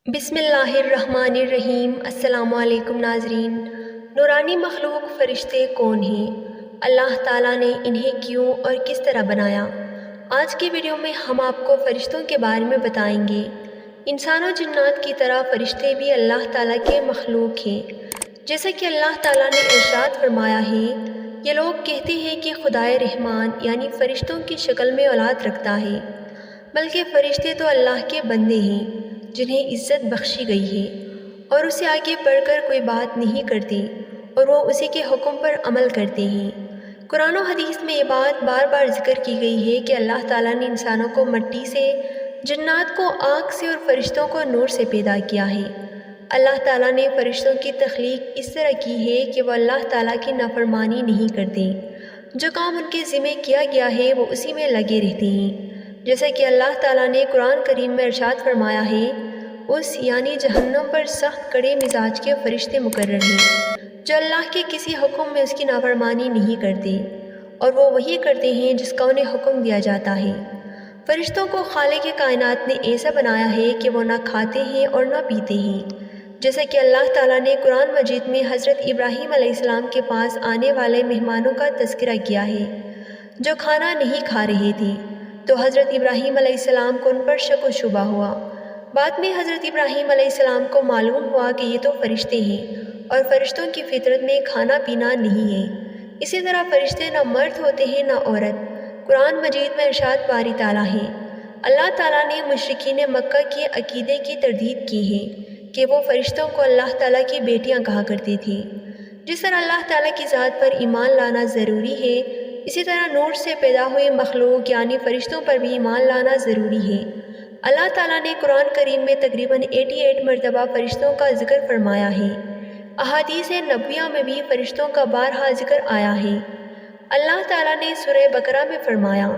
بسم اللہ الرحمن الرحیم۔ السلام علیکم ناظرین۔ نورانی مخلوق فرشتے کون ہیں؟ اللہ تعالیٰ نے انہیں کیوں اور کس طرح بنایا؟ آج کی ویڈیو میں ہم آپ کو فرشتوں کے بارے میں بتائیں گے۔ انسان و جنات کی طرح فرشتے بھی اللہ تعالیٰ کے مخلوق ہیں۔ جیسا کہ اللہ تعالیٰ نے ارشاد فرمایا ہے، یہ لوگ کہتے ہیں کہ خدائے رحمان یعنی فرشتوں کی شکل میں اولاد رکھتا ہے، بلکہ فرشتے تو اللہ کے بندے ہیں جنہیں عزت بخشی گئی ہے اور اسے آگے بڑھ کر کوئی بات نہیں کرتے اور وہ اسی کے حکم پر عمل کرتے ہیں۔ قرآن و حدیث میں یہ بات بار بار ذکر کی گئی ہے کہ اللہ تعالیٰ نے انسانوں کو مٹی سے، جنات کو آگ سے اور فرشتوں کو نور سے پیدا کیا ہے۔ اللہ تعالیٰ نے فرشتوں کی تخلیق اس طرح کی ہے کہ وہ اللہ تعالیٰ کی نافرمانی نہیں کرتے، جو کام ان کے ذمہ کیا گیا ہے وہ اسی میں لگے رہتے ہیں۔ جیسا کہ اللہ تعالیٰ نے قرآن کریم میں ارشاد فرمایا ہے، اس یعنی جہنم پر سخت کڑے مزاج کے فرشتے مقرر ہیں جو اللہ کے کسی حکم میں اس کی نافرمانی نہیں کرتے اور وہ وہی کرتے ہیں جس کا انہیں حکم دیا جاتا ہے۔ فرشتوں کو خالق کائنات نے ایسا بنایا ہے کہ وہ نہ کھاتے ہیں اور نہ پیتے ہیں، جیسا کہ اللہ تعالیٰ نے قرآن مجید میں حضرت ابراہیم علیہ السلام کے پاس آنے والے مہمانوں کا تذکرہ کیا ہے جو کھانا نہیں کھا رہے تھے، تو حضرت ابراہیم علیہ السلام کو ان پر شک و شبہ ہوا۔ بعد میں حضرت ابراہیم علیہ السلام کو معلوم ہوا کہ یہ تو فرشتے ہیں اور فرشتوں کی فطرت میں کھانا پینا نہیں ہے۔ اسی طرح فرشتے نہ مرد ہوتے ہیں نہ عورت۔ قرآن مجید میں ارشاد باری تعالیٰ ہے، اللہ تعالیٰ نے مشرکین مکہ کے عقیدے کی تردید کی ہے کہ وہ فرشتوں کو اللہ تعالیٰ کی بیٹیاں کہا کرتے تھے۔ جس طرح اللہ تعالیٰ کی ذات پر ایمان لانا ضروری ہے، اسی طرح نور سے پیدا ہوئے مخلوق یعنی فرشتوں پر بھی ایمان لانا ضروری ہے۔ اللہ تعالیٰ نے قرآن کریم میں تقریباً 88 مرتبہ فرشتوں کا ذکر فرمایا ہے۔ احادیث نبویہ میں بھی فرشتوں کا بارہا ذکر آیا ہے۔ اللہ تعالیٰ نے سورہ بقرہ میں فرمایا،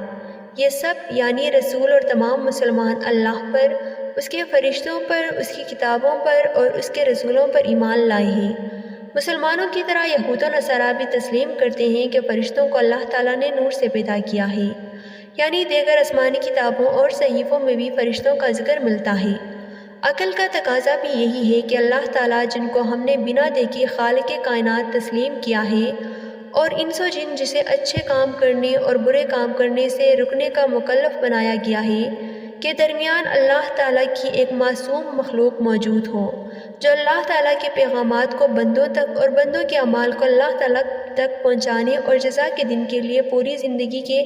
یہ سب یعنی رسول اور تمام مسلمان اللہ پر، اس کے فرشتوں پر، اس کی کتابوں پر اور اس کے رسولوں پر ایمان لائے ہیں۔ مسلمانوں کی طرح یہود و نصارہ بھی تسلیم کرتے ہیں کہ فرشتوں کو اللہ تعالیٰ نے نور سے پیدا کیا ہے، یعنی دیگر آسمانی کتابوں اور صحیفوں میں بھی فرشتوں کا ذکر ملتا ہے۔ عقل کا تقاضا بھی یہی ہے کہ اللہ تعالیٰ جن کو ہم نے بنا دیکھے خالق کائنات تسلیم کیا ہے اور انس و جن جسے اچھے کام کرنے اور برے کام کرنے سے رکنے کا مکلف بنایا گیا ہے، کے درمیان اللہ تعالیٰ کی ایک معصوم مخلوق موجود ہو جو اللہ تعالیٰ کے پیغامات کو بندوں تک اور بندوں کے اعمال کو اللہ تعالیٰ تک پہنچانے اور جزا کے دن کے لیے پوری زندگی کے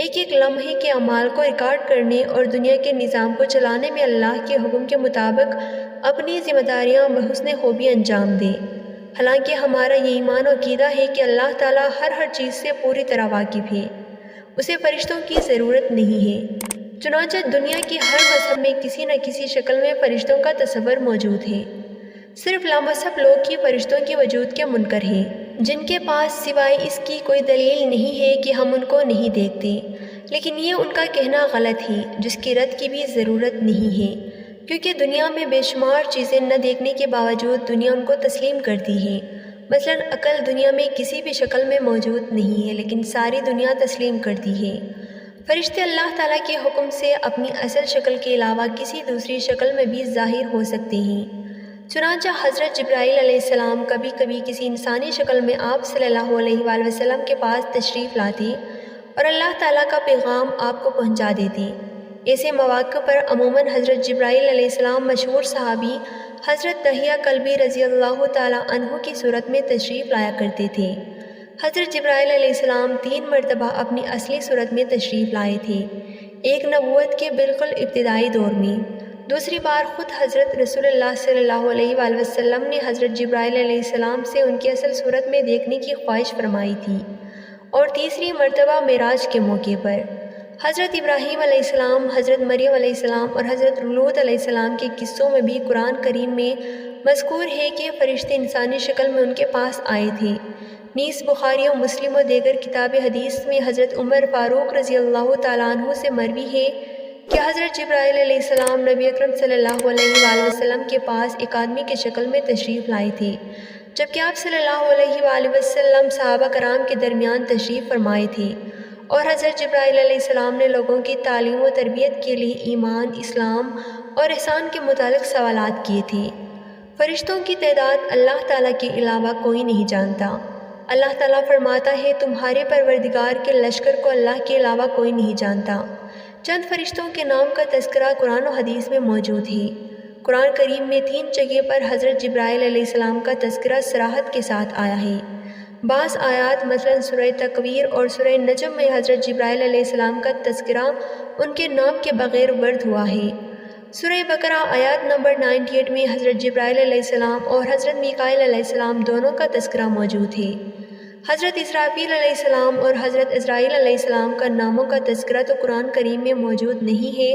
ایک ایک لمحے کے اعمال کو ریکارڈ کرنے اور دنیا کے نظام کو چلانے میں اللہ کے حکم کے مطابق اپنی ذمہ داریاں بحسن خوبی انجام دے۔ حالانکہ ہمارا یہ ایمان و عقیدہ ہے کہ اللہ تعالیٰ ہر چیز سے پوری طرح واقف ہے، اسے فرشتوں کی ضرورت نہیں ہے۔ چنانچہ دنیا کی ہر مذہب میں کسی نہ کسی شکل میں فرشتوں کا تصور موجود ہے۔ صرف لامذہب لوگ ہی فرشتوں کے وجود کے منکر ہیں، جن کے پاس سوائے اس کی کوئی دلیل نہیں ہے کہ ہم ان کو نہیں دیکھتے، لیکن یہ ان کا کہنا غلط ہے جس کی رد کی بھی ضرورت نہیں ہے، کیونکہ دنیا میں بے شمار چیزیں نہ دیکھنے کے باوجود دنیا ان کو تسلیم کرتی ہے۔ مثلاً عقل دنیا میں کسی بھی شکل میں موجود نہیں ہے لیکن ساری دنیا تسلیم کرتی ہے۔ فرشتے اللہ تعالیٰ کے حکم سے اپنی اصل شکل کے علاوہ کسی دوسری شکل میں بھی ظاہر ہو سکتے ہیں۔ چنانچہ حضرت جبرائیل علیہ السلام کبھی کبھی کسی انسانی شکل میں آپ صلی اللہ علیہ وآلہ وسلم کے پاس تشریف لاتے اور اللہ تعالیٰ کا پیغام آپ کو پہنچا دیتے۔ ایسے مواقع پر عموماً حضرت جبرائیل علیہ السلام مشہور صحابی حضرت دحیہ کلبی رضی اللہ تعالیٰ عنہ کی صورت میں تشریف لایا کرتے تھے۔ حضرت جبرائیل علیہ السلام 3 مرتبہ اپنی اصلی صورت میں تشریف لائے تھے، ایک نبوت کے بالکل ابتدائی دور میں، دوسری بار خود حضرت رسول اللہ صلی اللہ علیہ وآلہ وسلم نے حضرت جبرائیل علیہ السلام سے ان کی اصل صورت میں دیکھنے کی خواہش فرمائی تھی، اور تیسری مرتبہ معراج کے موقع پر۔ حضرت ابراہیم علیہ السلام، حضرت مریم علیہ السلام اور حضرت لوط علیہ السلام کے قصوں میں بھی قرآن کریم میں مذکور ہے کہ فرشتے انسانی شکل میں ان کے پاس آئے تھے۔ نیز بخاری و مسلم و دیگر کتاب حدیث میں حضرت عمر فاروق رضی اللہ تعالیٰ عنہ سے مروی ہے کہ حضرت جبرائیل علیہ السلام نبی اکرم صلی اللہ علیہ وآلہ وسلم کے پاس ایک آدمی کی شکل میں تشریف لائے تھے، جبکہ آپ صلی اللہ علیہ وآلہ وسلم صحابہ کرام کے درمیان تشریف فرمائے تھے، اور حضرت جبرائیل علیہ السلام نے لوگوں کی تعلیم و تربیت کے لیے ایمان، اسلام اور احسان کے متعلق سوالات کیے تھے۔ فرشتوں کی تعداد اللہ تعالیٰ کے علاوہ کوئی نہیں جانتا۔ اللہ تعالیٰ فرماتا ہے تمہارے پروردگار کے لشکر کو اللہ کے علاوہ کوئی نہیں جانتا۔ چند فرشتوں کے نام کا تذکرہ قرآن و حدیث میں موجود ہے۔ قرآن کریم میں 3 جگہ پر حضرت جبرائیل علیہ السلام کا تذکرہ صراحت کے ساتھ آیا ہے۔ بعض آیات مثلا سورہ تکویر اور سورہ نجم میں حضرت جبرائیل علیہ السلام کا تذکرہ ان کے نام کے بغیر ورد ہوا ہے۔ سورہ بقرہ آیات نمبر 98 میں حضرت جبرائیل علیہ السلام اور حضرت میکائیل علیہ السلام دونوں کا تذکرہ موجود ہے۔ حضرت اسرافیل علیہ السلام اور حضرت عزرائیل علیہ السلام کا ناموں کا تذکرہ تو قرآن کریم میں موجود نہیں ہے،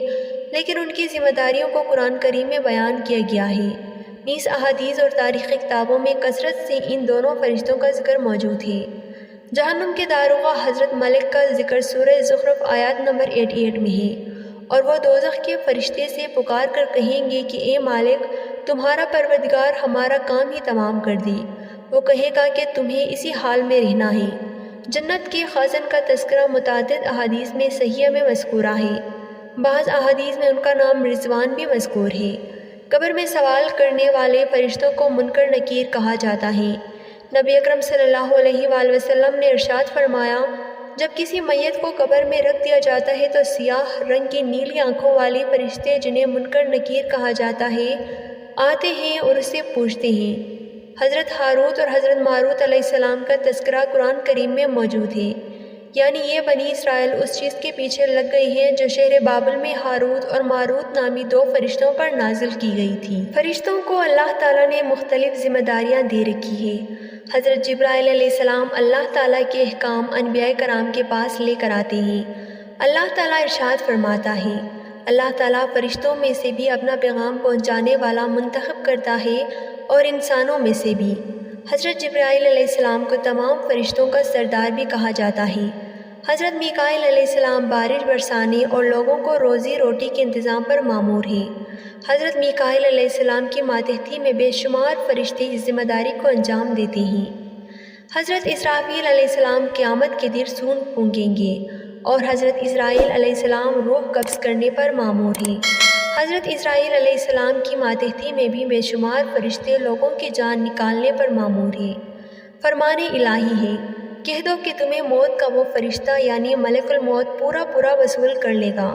لیکن ان کی ذمہ داریوں کو قرآن کریم میں بیان کیا گیا ہے۔ نیز احادیث اور تاریخی کتابوں میں کثرت سے ان دونوں فرشتوں کا ذکر موجود ہے۔ جہنم کے داروغہ حضرت ملک کا ذکر سورہ زخرف آیات نمبر 88 میں ہے، اور وہ دوزخ کے فرشتے سے پکار کر کہیں گے کہ اے مالک، تمہارا پروردگار ہمارا کام ہی تمام کر دے۔ وہ کہے گا کہ تمہیں اسی حال میں رہنا ہے۔ جنت کے خازن کا تذکرہ متعدد احادیث میں صحیحہ میں مذکورہ ہے۔ بعض احادیث میں ان کا نام رضوان بھی مذکور ہے۔ قبر میں سوال کرنے والے فرشتوں کو منکر نکیر کہا جاتا ہے۔ نبی اکرم صلی اللہ علیہ وآلہ وسلم نے ارشاد فرمایا، جب کسی میت کو قبر میں رکھ دیا جاتا ہے تو سیاہ رنگ کی نیلی آنکھوں والے فرشتے جنہیں منکر نکیر کہا جاتا ہے آتے ہیں اور اس سے پوچھتے ہیں۔ حضرت ہاروت اور حضرت ماروت علیہ السلام کا تذکرہ قرآن کریم میں موجود ہے، یعنی یہ بنی اسرائیل اس چیز کے پیچھے لگ گئی ہیں جو شہر بابل میں ہاروت اور ماروت نامی 2 فرشتوں پر نازل کی گئی تھی۔ فرشتوں کو اللہ تعالیٰ نے مختلف ذمہ داریاں دے رکھی ہے۔ حضرت جبرائیل علیہ السلام اللہ تعالیٰ کے احکام انبیاء کرام کے پاس لے کر آتے ہیں۔ اللہ تعالیٰ ارشاد فرماتا ہے، اللہ تعالیٰ فرشتوں میں سے بھی اپنا پیغام پہنچانے والا منتخب کرتا ہے اور انسانوں میں سے بھی۔ حضرت جبرائیل علیہ السلام کو تمام فرشتوں کا سردار بھی کہا جاتا ہے۔ حضرت میکائیل علیہ السلام بارش برسانے اور لوگوں کو روزی روٹی کے انتظام پر مامور ہیں۔ حضرت میکائیل علیہ السلام کی ماتحتی میں بے شمار فرشتے اس ذمہ داری کو انجام دیتے ہیں۔ حضرت اسرافیل علیہ السلام قیامت کے دن سونگ پھونکیں گے اور حضرت اسرائیل علیہ السلام روح قبض کرنے پر مامور ہیں۔ حضرت اسرائیل علیہ السلام کی ماتحتی میں بھی بے شمار فرشتے لوگوں کی جان نکالنے پر مامور ہیں۔ فرمان الہی ہے، کہہ دو کہ تمہیں موت کا وہ فرشتہ یعنی ملک الموت پورا وصول کر لے گا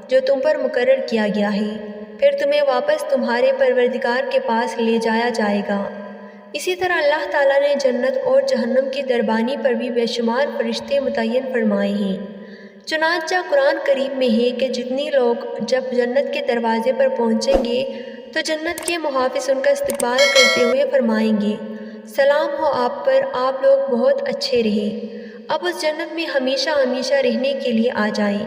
جو تم پر مقرر کیا گیا ہے، پھر تمہیں واپس تمہارے پروردگار کے پاس لے جایا جائے گا۔ اسی طرح اللہ تعالیٰ نے جنت اور جہنم کی دربانی پر بھی بے شمار فرشتے متعین فرمائے ہیں۔ چنانچہ قرآن کریم میں ہے کہ جتنی لوگ جب جنت کے دروازے پر پہنچیں گے تو جنت کے محافظ ان کا استقبال کرتے ہوئے فرمائیں گے، سلام ہو آپ پر، آپ لوگ بہت اچھے رہے، اب اس جنت میں ہمیشہ ہمیشہ رہنے کے لیے آ جائیں۔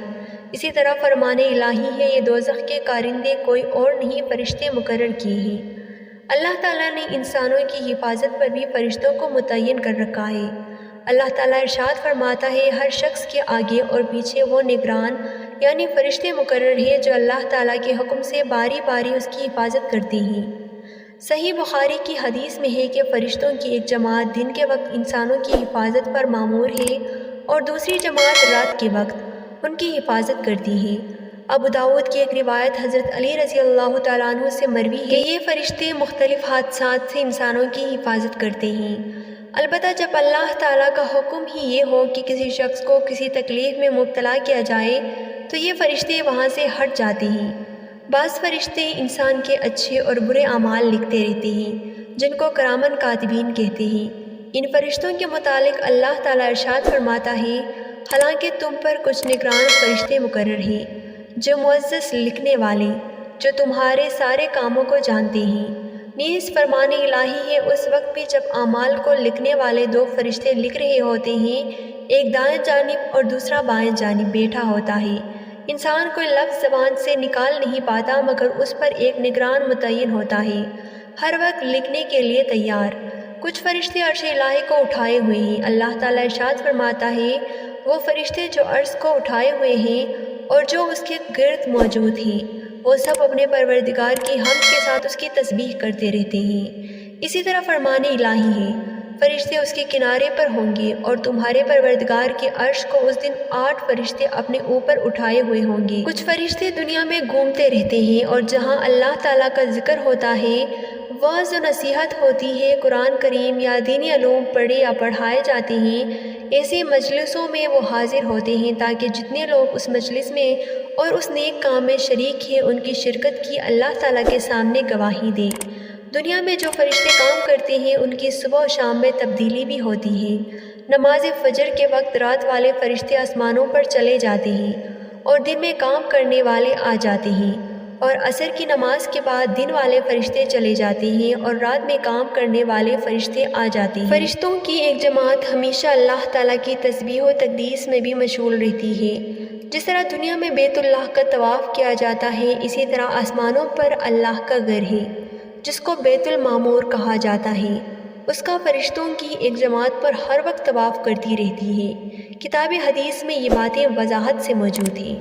اسی طرح فرمان الہی ہے، یہ دوزخ کے کارندے کوئی اور نہیں فرشتے مقرر کیے ہیں۔ اللہ تعالیٰ نے انسانوں کی حفاظت پر بھی فرشتوں کو متعین کر رکھا ہے۔ اللہ تعالیٰ ارشاد فرماتا ہے، ہر شخص کے آگے اور پیچھے وہ نگران یعنی فرشتے مقرر ہیں جو اللہ تعالیٰ کے حکم سے باری باری اس کی حفاظت کرتے ہیں۔ صحیح بخاری کی حدیث میں ہے کہ فرشتوں کی ایک جماعت دن کے وقت انسانوں کی حفاظت پر مامور ہے اور دوسری جماعت رات کے وقت ان کی حفاظت کرتی ہے۔ ابو داؤد کی ایک روایت حضرت علی رضی اللہ تعالیٰ عنہ سے مروی ہے کہ یہ فرشتے مختلف حادثات سے انسانوں کی حفاظت کرتے ہیں، البتہ جب اللہ تعالیٰ کا حکم ہی یہ ہو کہ کسی شخص کو کسی تکلیف میں مبتلا کیا جائے تو یہ فرشتے وہاں سے ہٹ جاتے ہیں۔ بعض فرشتے انسان کے اچھے اور برے اعمال لکھتے رہتے ہیں جن کو کرامن کاتبین کہتے ہیں۔ ان فرشتوں کے متعلق اللہ تعالیٰ ارشاد فرماتا ہے، حالانکہ تم پر کچھ نگران فرشتے مقرر ہیں جو معزز لکھنے والے، جو تمہارے سارے کاموں کو جانتے ہیں۔ نیز فرمان الہی ہے، اس وقت بھی جب اعمال کو لکھنے والے 2 فرشتے لکھ رہے ہوتے ہیں، ایک دائیں جانب اور دوسرا بائیں جانب بیٹھا ہوتا ہے، انسان کوئی لفظ زبان سے نکال نہیں پاتا مگر اس پر ایک نگران متعین ہوتا ہے، ہر وقت لکھنے کے لیے تیار۔ کچھ فرشتے عرش الہی کو اٹھائے ہوئے ہیں۔ اللہ تعالیٰ ارشاد فرماتا ہے، وہ فرشتے جو عرش کو اٹھائے ہوئے ہیں اور جو اس کے گرد موجود ہیں، وہ سب اپنے پروردگار کی حمد کے ساتھ اس کی تسبیح کرتے رہتے ہیں۔ اسی طرح فرمان الہی ہے، فرشتے اس کے کنارے پر ہوں گے، اور تمہارے پروردگار کے عرش کو اس دن 8 فرشتے اپنے اوپر اٹھائے ہوئے ہوں گے۔ کچھ فرشتے دنیا میں گھومتے رہتے ہیں، اور جہاں اللہ تعالیٰ کا ذکر ہوتا ہے، وعظ و نصیحت ہوتی ہے، قرآن کریم یا دینی علوم پڑھے یا پڑھائے جاتے ہیں، ایسے مجلسوں میں وہ حاضر ہوتے ہیں تاکہ جتنے لوگ اس مجلس میں اور اس نیک کام میں شریک ہیں ان کی شرکت کی اللہ تعالیٰ کے سامنے گواہی دیں۔ دنیا میں جو فرشتے کام کرتے ہیں ان کی صبح و شام میں تبدیلی بھی ہوتی ہے۔ نماز فجر کے وقت رات والے فرشتے آسمانوں پر چلے جاتے ہیں اور دن میں کام کرنے والے آ جاتے ہیں، اور عصر کی نماز کے بعد دن والے فرشتے چلے جاتے ہیں اور رات میں کام کرنے والے فرشتے آ جاتے ہیں۔ فرشتوں کی ایک جماعت ہمیشہ اللہ تعالیٰ کی تسبیح و تقدیس میں بھی مشغول رہتی ہے۔ جس طرح دنیا میں بیت اللہ کا طواف کیا جاتا ہے، اسی طرح آسمانوں پر اللہ کا گھر ہے جس کو بیت المعمور کہا جاتا ہے، اس کا فرشتوں کی ایک جماعت پر ہر وقت طواف کرتی رہتی ہے۔ کتاب حدیث میں یہ باتیں وضاحت سے موجود ہیں۔